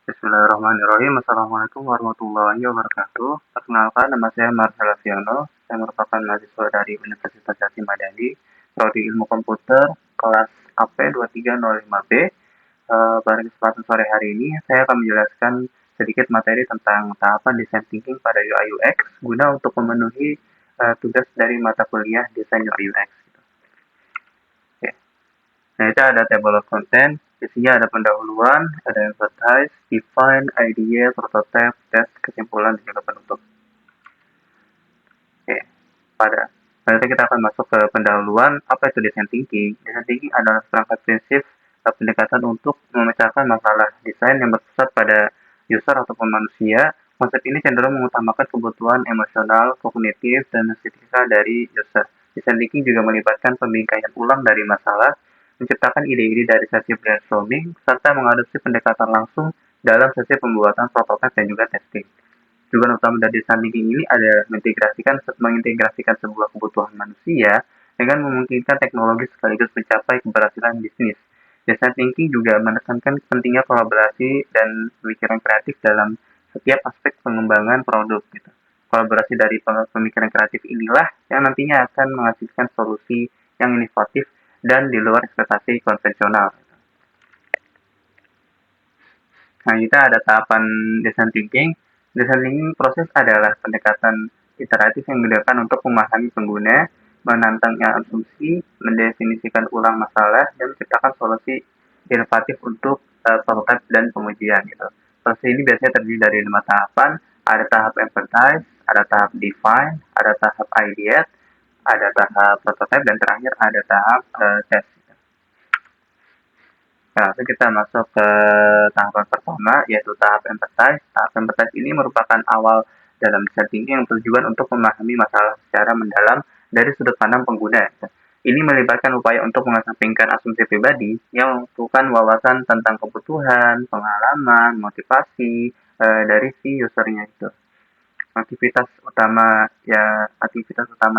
Bismillahirrahmanirrahim. Assalamualaikum warahmatullahi wabarakatuh. Perkenalkan, nama saya Marcel Fiano. Saya merupakan mahasiswa dari Universitas Hasyim Madani, Prodi Ilmu Komputer, kelas AP 2305B. Pada kesempatan sore hari ini, saya akan menjelaskan sedikit materi tentang tahapan design thinking pada UI UX guna untuk memenuhi tugas dari mata kuliah desain UI UX. Oke. Nah, itu ada table of content, isinya ada pendahuluan, ada advertise, define, idea, prototype, test, kesimpulan, dan juga penutup. Oke, nanti kita akan masuk ke pendahuluan, apa itu design thinking? Design thinking adalah perangkat prinsip pendekatan untuk memecahkan masalah desain yang berpusat pada user ataupun manusia. Konsep ini cenderung mengutamakan kebutuhan emosional, kognitif, dan estetika dari user. Design thinking juga melibatkan pembingkaian ulang dari masalah, menciptakan ide-ide dari sesi brainstorming, serta mengadopsi pendekatan langsung dalam sesi pembuatan prototipe dan juga testing. Tujuan utama dari design thinking ini adalah mengintegrasikan sebuah kebutuhan manusia dengan memungkinkan teknologi sekaligus mencapai keberhasilan bisnis. Design thinking juga menekankan pentingnya kolaborasi dan pemikiran kreatif dalam setiap aspek pengembangan produk. Gitu. Kolaborasi dari pemikiran kreatif inilah yang nantinya akan menghasilkan solusi yang inovatif dan di luar ekspektasi konvensional. Nah, kita ada tahapan design thinking. Design thinking proses adalah pendekatan iteratif yang digunakan untuk memahami pengguna, menantangnya asumsi, mendefinisikan ulang masalah, dan menciptakan solusi inovatif untuk prototipe dan pengujian. Gitu. Proses ini biasanya terdiri dari 5 tahapan. Ada tahap empathize, ada tahap define, ada tahap ideate, ada tahap prototype, dan terakhir ada tahap test. Nah, kita masuk ke tahapan pertama, yaitu tahap empathize. Tahap empathize ini merupakan awal dalam design thinking yang bertujuan untuk memahami masalah secara mendalam dari sudut pandang pengguna. Ini melibatkan upaya untuk mengesampingkan asumsi pribadi yang membutuhkan wawasan tentang kebutuhan, pengalaman, motivasi dari si usernya itu. Aktivitas utama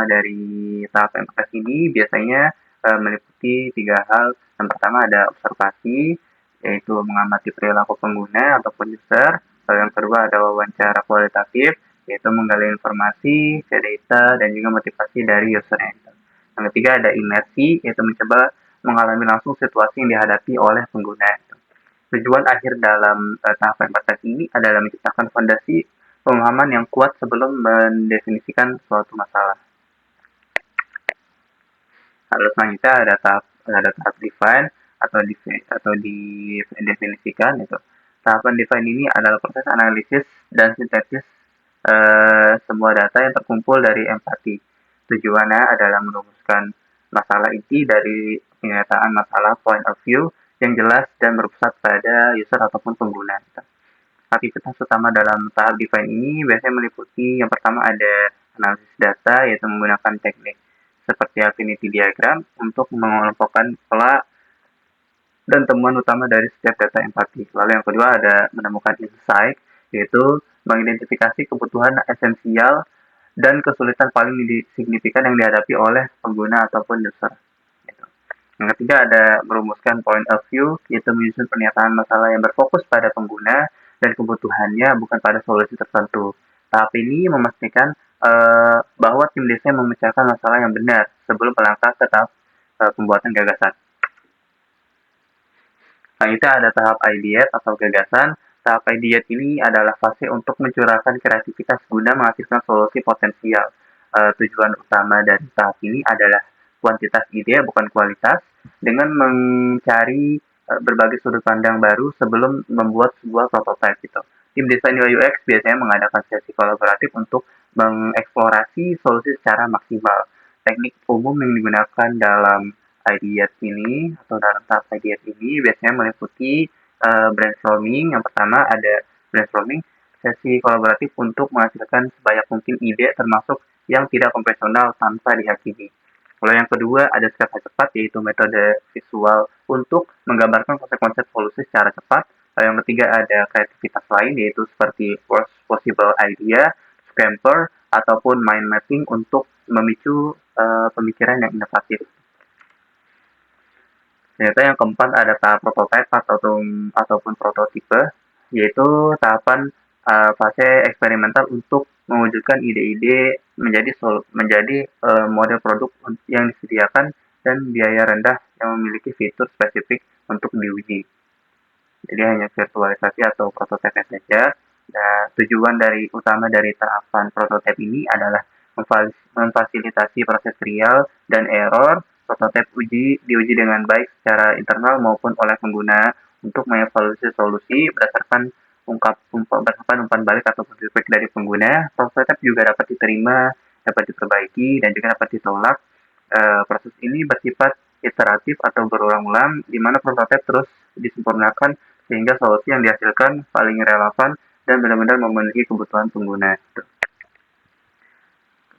dari tahap empathize ini biasanya meliputi 3 hal. Yang pertama ada observasi, yaitu mengamati perilaku pengguna ataupun user. Yang kedua ada wawancara kualitatif, yaitu menggali informasi, data, dan juga motivasi dari usernya. Yang ketiga ada imersi, yaitu mencoba mengalami langsung situasi yang dihadapi oleh pengguna. Tujuan akhir dalam tahap empathize ini adalah menciptakan fondasi pemahaman yang kuat sebelum mendefinisikan suatu masalah. Lalu selanjutnya ada tahap define atau didefinisikan itu. Tahapan define ini adalah proses analisis dan sintesis semua data yang terkumpul dari empati. Tujuannya adalah merumuskan masalah inti dari penyataan masalah point of view yang jelas dan berpusat pada user ataupun pengguna. Aktivitas utama dalam tahap define ini biasanya meliputi yang pertama ada analisis data, yaitu menggunakan teknik seperti affinity diagram untuk mengelompokkan pola dan temuan utama dari setiap data empati. Lalu yang kedua ada menemukan insight, yaitu mengidentifikasi kebutuhan esensial dan kesulitan paling signifikan yang dihadapi oleh pengguna ataupun user. Gitu. Yang ketiga ada merumuskan point of view, yaitu menyusun pernyataan masalah yang berfokus pada pengguna dan kebutuhannya, bukan pada solusi tertentu. Tahap ini memastikan bahwa tim desain memecahkan masalah yang benar sebelum melangkah ke tahap pembuatan gagasan. Nah, itu ada tahap ideate atau gagasan. Tahap ideate ini adalah fase untuk mencurahkan kreativitas guna menghasilkan solusi potensial. Tujuan utama dari tahap ini adalah kuantitas ide, bukan kualitas, dengan mencari berbagai sudut pandang baru sebelum membuat sebuah prototipe gitu. Tim desain UI UX biasanya mengadakan sesi kolaboratif untuk mengeksplorasi solusi secara maksimal. Teknik umum yang digunakan dalam ideate ini atau dalam tahap ideate ini biasanya meliputi brainstorming. Yang pertama ada brainstorming, sesi kolaboratif untuk menghasilkan sebanyak mungkin ide termasuk yang tidak konvensional tanpa dihakimi. Lalu yang kedua ada sketsa cepat, yaitu metode visual untuk menggambarkan konsep-konsep solusi secara cepat. Lalu yang ketiga ada kreativitas lain, yaitu seperti worst possible idea, scamper, ataupun mind mapping untuk memicu pemikiran yang inovatif. Ternyata yang keempat ada tahap prototipe ataupun prototipe. yaitu tahapan fase eksperimental untuk mewujudkan ide-ide menjadi model produk yang disediakan dan biaya rendah yang memiliki fitur spesifik untuk diuji. Jadi hanya virtualisasi atau prototipe saja. Dan tujuan utama dari tahapan prototipe ini adalah memfasilitasi proses trial dan error. Prototipe diuji dengan baik secara internal maupun oleh pengguna untuk mengevaluasi solusi berdasarkan umpan balik atau feedback dari pengguna. Prototipe juga dapat diterima, dapat diperbaiki, dan juga dapat ditolak. Proses ini bersifat iteratif atau berulang-ulang, di mana prototipe terus disempurnakan sehingga solusi yang dihasilkan paling relevan dan benar-benar memenuhi kebutuhan pengguna.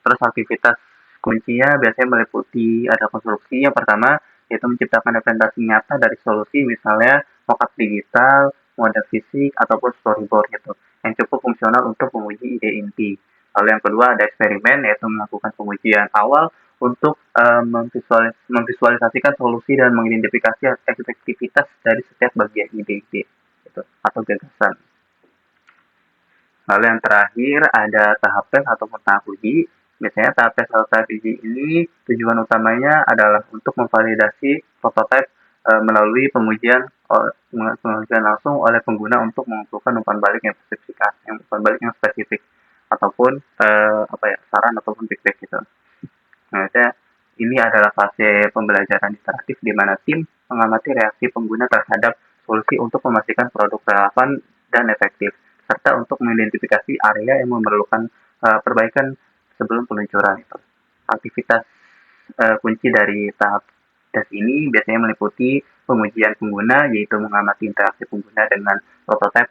Terus aktivitas kuncinya biasanya meliputi ada konstruksi yang pertama yaitu menciptakan representasi nyata dari solusi, misalnya mockup digital, model fisik ataupun storyboard gitu yang cukup fungsional untuk menguji ide inti. Lalu yang kedua ada eksperimen, yaitu melakukan pengujian awal untuk memvisualisasikan solusi dan mengidentifikasi efektivitas dari setiap bagian ide-ide gitu, atau gagasan. Lalu yang terakhir ada tahap tes ataupun tahap uji. Biasanya tahap tes atau tahap uji ini tujuan utamanya adalah untuk memvalidasi prototipe melalui pengujian langsung oleh pengguna untuk mengumpulkan umpan balik yang spesifik ataupun saran ataupun feedback gitu. Nah, ini adalah fase pembelajaran interaktif di mana tim mengamati reaksi pengguna terhadap solusi untuk memastikan produk relevan dan efektif, serta untuk mengidentifikasi area yang memerlukan perbaikan sebelum peluncuran. Aktivitas kunci dari tahap tes ini biasanya meliputi pengujian pengguna, yaitu mengamati interaksi pengguna dengan prototipe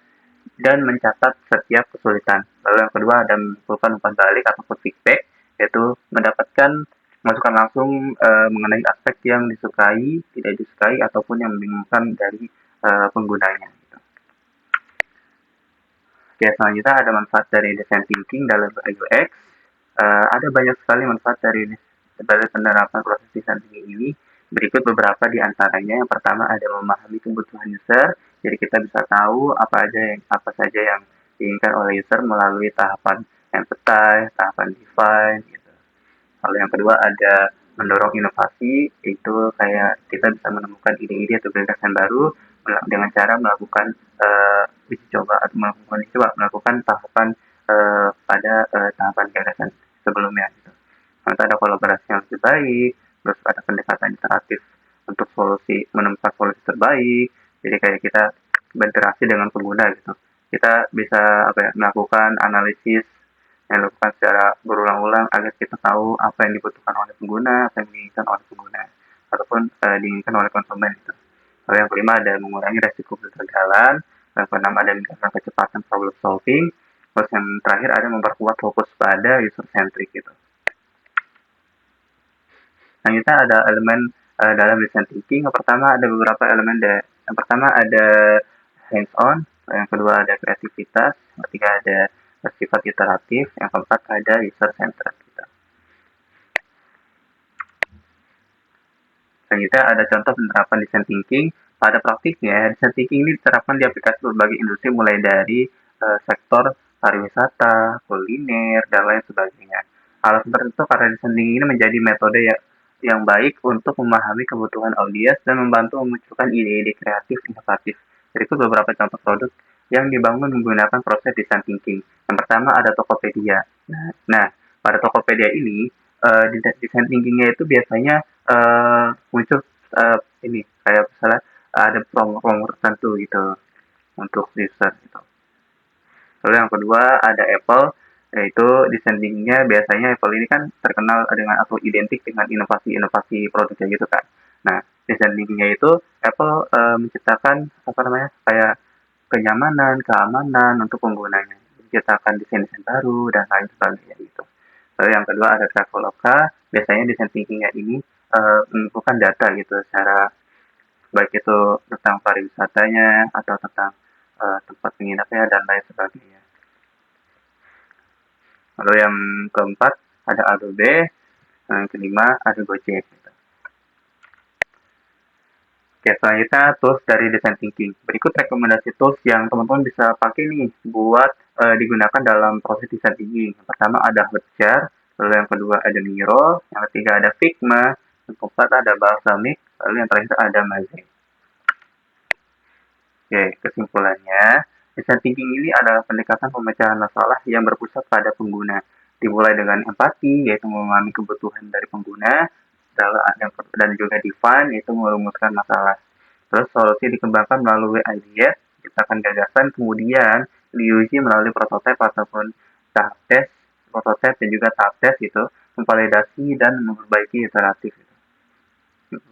dan mencatat setiap kesulitan. Lalu yang kedua ada mengumpulkan umpan balik ataupun feedback, yaitu mendapatkan masukan langsung mengenai aspek yang disukai, tidak disukai, ataupun yang membingungkan dari penggunanya. Gitu. Oke, selanjutnya ada manfaat dari design thinking dalam UX. Ada banyak sekali manfaat dari penerapan proses design thinking ini. Berikut beberapa di antaranya. Yang pertama ada memahami kebutuhan user. Jadi kita bisa tahu apa saja yang diinginkan oleh user melalui tahapan empathize, tahapan define. Gitu. Lalu yang kedua ada mendorong inovasi, itu kayak kita bisa menemukan ide-ide atau gagasan baru dengan cara melakukan uji coba atau melakukan tahapan pada tahapan gagasan sebelumnya. Gitu. Nanti ada kolaborasi yang lebih baik, terus ada pendekatan interaktif untuk menemukan solusi terbaik. Jadi kayak kita berinteraksi dengan pengguna gitu. Kita bisa melakukan analisis yang dilakukan secara berulang-ulang agar kita tahu apa yang dibutuhkan oleh pengguna, apa yang diinginkan oleh pengguna, ataupun diinginkan oleh konsumen. Gitu. Lalu yang kelima ada mengurangi resiko kegagalan, yang keenam ada meningkatkan kecepatan problem solving, terus yang terakhir ada memperkuat fokus pada user centric gitu. Selanjutnya ada elemen dalam design thinking. Yang pertama ada beberapa elemen. Yang pertama ada hands on, yang kedua ada kreativitas, yang ketiga ada bersifat iteratif, yang keempat ada user centered. Gitu. Selanjutnya ada contoh penerapan design thinking. Pada praktiknya, design thinking ini diterapkan di aplikasi berbagai industri mulai dari sektor pariwisata, kuliner, dan lain sebagainya. Hal seperti itu karena design thinking ini menjadi metode yang baik untuk memahami kebutuhan audiens dan membantu memunculkan ide-ide kreatif inovatif. Berikut beberapa contoh produk yang dibangun menggunakan proses design thinking. Yang pertama ada Tokopedia. Nah, pada Tokopedia ini design thinkingnya itu biasanya muncul ini kayak misalnya ada promo tertentu gitu untuk user gitu. Lalu yang kedua ada Apple, yaitu desain thinkingnya biasanya Apple ini kan terkenal dengan atau identik dengan inovasi-inovasi produknya gitu kan. Nah, desain thinkingnya itu Apple menciptakan kayak kenyamanan, keamanan untuk penggunanya, menciptakan desain-desain baru dan lain sebagainya gitu. Lalu yang kedua ada Traveloka, biasanya desain thinkingnya ini mengumpulkan data gitu secara baik itu tentang pariwisatanya atau tentang tempat penginapannya dan lain sebagainya. Lalu yang keempat ada Adobe, yang kelima ada Gojek. Gitu. Oke, selanjutnya tools dari design thinking. Berikut rekomendasi tools yang teman-teman bisa pakai nih buat digunakan dalam proses design thinking. Yang pertama ada Hotjar, lalu yang kedua ada Miro, yang ketiga ada Figma, yang keempat ada Balsamiq, lalu yang terakhir ada Mosaic. Oke, kesimpulannya, design thinking ini adalah pendekatan pemecahan masalah yang berpusat pada pengguna. Dimulai dengan empati, yaitu memahami kebutuhan dari pengguna, dan juga define, yaitu merumuskan masalah. Terus solusi dikembangkan melalui ide, ciptakan gagasan, kemudian diuji melalui prototipe ataupun tahap tes, prototipe dan juga tahap tes itu, memvalidasi dan memperbaiki iteratif.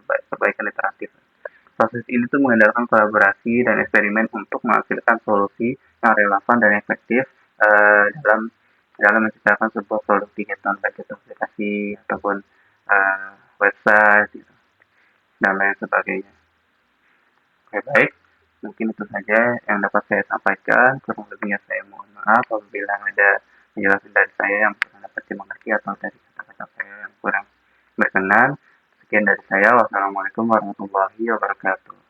Perbaikan iteratif. Proses ini tuh mengandalkan kolaborasi dan eksperimen untuk menghasilkan solusi yang relevan dan efektif dalam dalam menciptakan sebuah produk digital, baik itu aplikasi ataupun eh, website gitu, dan lain sebagainya. Oke, baik. Mungkin itu saja yang dapat saya sampaikan. Kurang lebihnya saya mohon maaf apabila ada penjelasan dari saya yang kurang dapat dimengerti atau dari kata-kata saya yang kurang berkenan. Sekian dari saya. Wassalamualaikum warahmatullahi wabarakatuh.